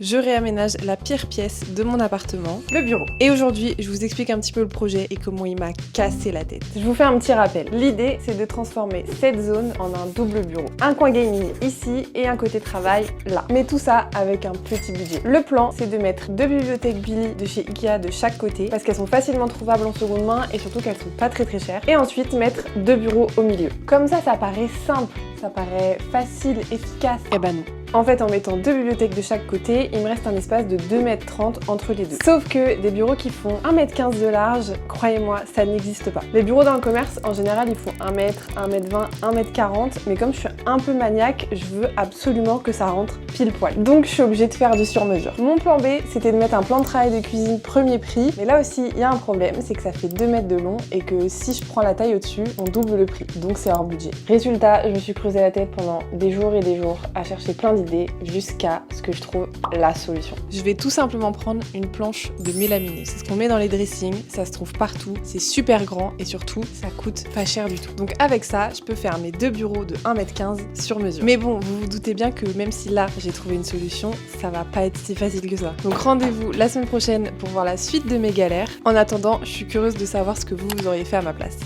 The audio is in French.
Je réaménage la pire pièce de mon appartement, le bureau. Et aujourd'hui, je vous explique un petit peu le projet et comment il m'a cassé la tête. Je vous fais un petit rappel. L'idée, c'est de transformer cette zone en un double bureau. Un coin gaming ici et un côté travail là. Mais tout ça avec un petit budget. Le plan, c'est de mettre 2 bibliothèques Billy de chez Ikea de chaque côté parce qu'elles sont facilement trouvables en seconde main et surtout qu'elles sont pas très chères. Et ensuite, mettre 2 bureaux au milieu. Comme ça paraît simple, ça paraît facile, efficace. Eh ben non. En fait, en mettant 2 bibliothèques de chaque côté, il me reste un espace de 2,30 m entre les deux. Sauf que des bureaux qui font 1,15 m de large, croyez-moi, ça n'existe pas. Les bureaux dans le commerce, en général, ils font 1 m, 1,20 m, 1,40 m, mais comme je suis un peu maniaque, je veux absolument que ça rentre pile poil. Donc je suis obligée de faire du sur-mesure. Mon plan B, c'était de mettre un plan de travail de cuisine premier prix, mais là aussi, il y a un problème, c'est que ça fait 2 mètres de long et que si je prends la taille au-dessus, on double le prix, donc c'est hors budget. Résultat, je me suis creusé la tête pendant des jours et des jours à chercher plein d'idées jusqu'à ce que je trouve la solution. Je vais tout simplement prendre une planche de mélamine. C'est ce qu'on met dans les dressings, ça se trouve partout, c'est super grand et surtout ça coûte pas cher du tout. Donc avec ça, je peux faire mes 2 bureaux de 1,15 m sur mesure. Mais bon, vous vous doutez bien que même si là j'ai trouvé une solution, ça va pas être si facile que ça. Donc rendez-vous la semaine prochaine pour voir la suite de mes galères. En attendant, je suis curieuse de savoir ce que vous auriez fait à ma place.